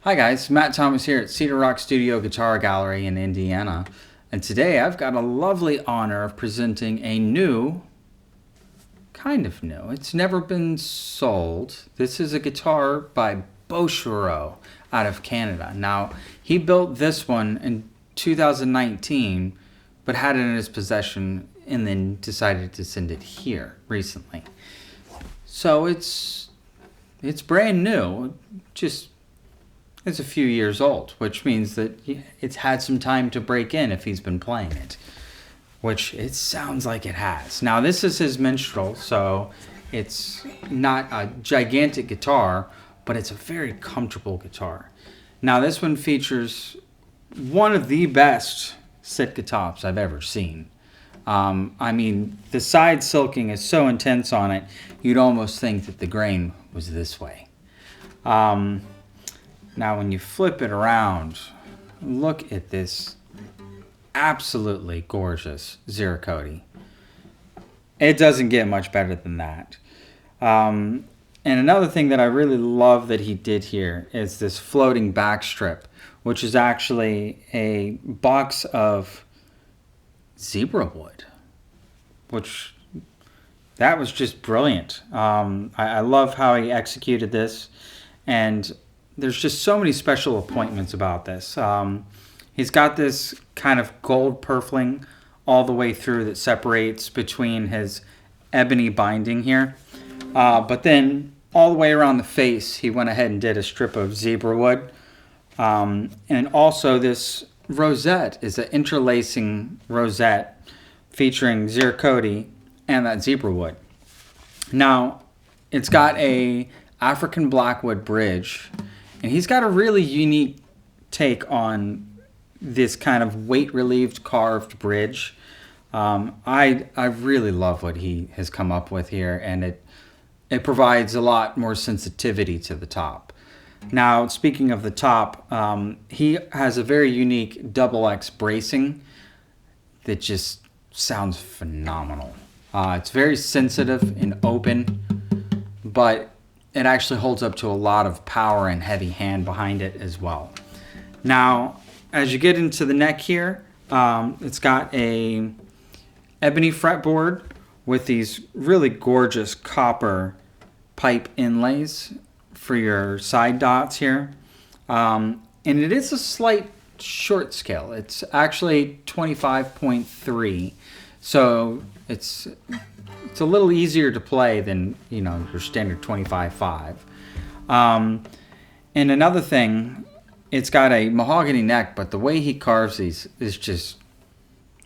Hi guys, Matt Thomas here at Cedar Rock Studio Guitar Gallery in Indiana, and today I've got a lovely honor of presenting a kind of new, it's never been sold. This is a guitar by Bouchereau out of Canada. Now, he built this one in 2019, but had it in his possession and then decided to send it here recently. So it's brand new, just it's a few years old, which means that it's had some time to break in if he's been playing it, which it sounds like it has. Now, this is his Mistral, so it's not a gigantic guitar, but it's a very comfortable guitar. Now, this one features one of the best Sitka tops I've ever seen. I mean, the side silking is so intense on it, you'd almost think that the grain was this way. Now, when you flip it around, look at this absolutely gorgeous Ziricote. It doesn't get much better than that. And another thing that I really love that he did here is this floating back strip, which is actually a box of zebra wood, which that was just brilliant. I love how he executed this, and there's just so many special appointments about this. He's got this kind of gold purfling all the way through that separates between his ebony binding here. But then all the way around the face, he went ahead and did a strip of zebra wood. And also this rosette is an interlacing rosette featuring Ziricote and that zebra wood. Now, it's got a African blackwood bridge, and he's got a really unique take on this kind of weight-relieved carved bridge. I really love what he has come up with here, and it provides a lot more sensitivity to the top. Now, speaking of the top, he has a very unique double X bracing that just sounds phenomenal. It's very sensitive and open, but it actually holds up to a lot of power and heavy hand behind it as well. Now, as you get into the neck here, it's got a ebony fretboard with these really gorgeous copper pipe inlays for your side dots here. And it is a slight short scale. It's actually 25.3, so it's a little easier to play than, you know, your standard 25.5. And another thing, it's got a mahogany neck, but the way he carves these is just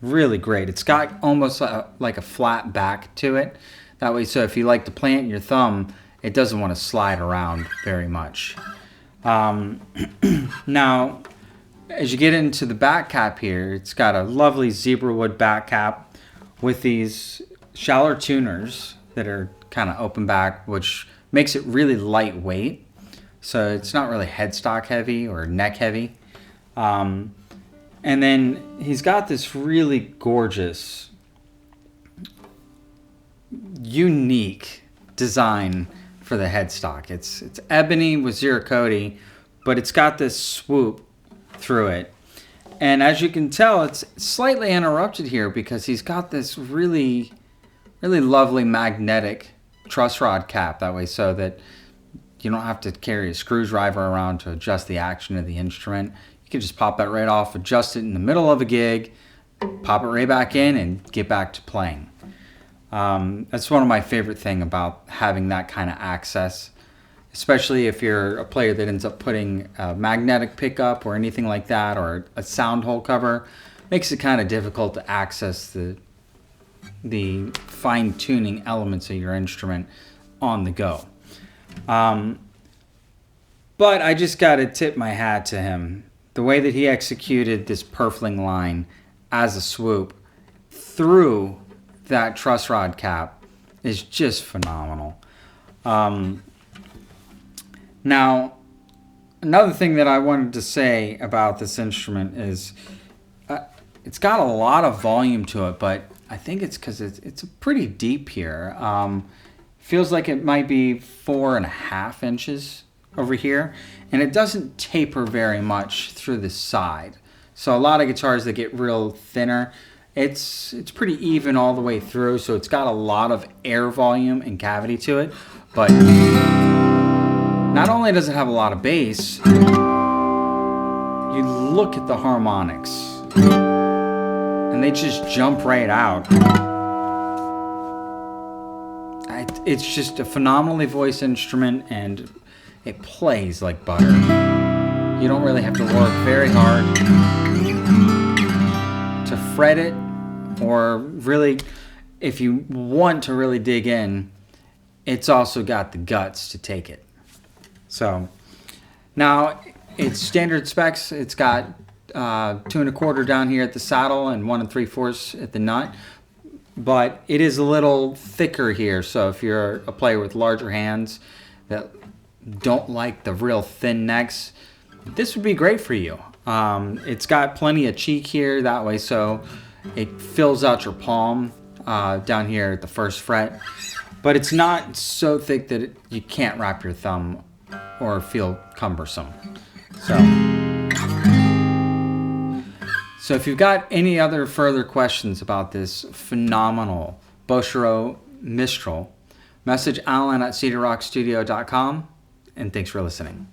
really great. It's got almost like a flat back to it. That way, so if you like to plant your thumb, it doesn't want to slide around very much. Now, as you get into the back cap here, it's got a lovely zebra wood back cap with these shallow tuners that are kind of open back, which makes it really lightweight. So it's not really headstock heavy or neck heavy. And then he's got this really gorgeous, unique design for the headstock. It's ebony with Ziricote, but it's got this swoop through it. And as you can tell, it's slightly interrupted here because he's got this really lovely magnetic truss rod cap that way, so that you don't have to carry a screwdriver around to adjust the action of the instrument. You can just pop that right off, adjust it in the middle of a gig, pop it right back in, and get back to playing. That's one of my favorite things about having that kind of access, especially if you're a player that ends up putting a magnetic pickup or anything like that, or a sound hole cover. Makes it kind of difficult to access the fine-tuning elements of your instrument on the go. But I just got to tip my hat to him. The way that he executed this purfling line as a swoop through that truss rod cap is just phenomenal. Now, another thing that I wanted to say about this instrument is it's got a lot of volume to it, but I think it's because it's pretty deep here. Feels like it might be 4.5 inches over here, and it doesn't taper very much through the side. So a lot of guitars that get real thinner, it's pretty even all the way through, so it's got a lot of air volume and cavity to it. But not only does it have a lot of bass, you look at the harmonics, and they just jump right out. It's just a phenomenally voiced instrument, and it plays like butter. You don't really have to work very hard to fret it, or really, if you want to really dig in, it's also got the guts to take it. So now it's standard specs. It's got 2 1/4 down here at the saddle and 1 3/4 at the nut. But it is a little thicker here, so if you're a player with larger hands that don't like the real thin necks, this would be great for you. It's got plenty of cheek here that way, so it fills out your palm down here at the first fret. But it's not so thick that you can't wrap your thumb or feel cumbersome. So if you've got any other further questions about this phenomenal Bouchereau Mistral, message Alan at cedarrockstudio.com, and thanks for listening.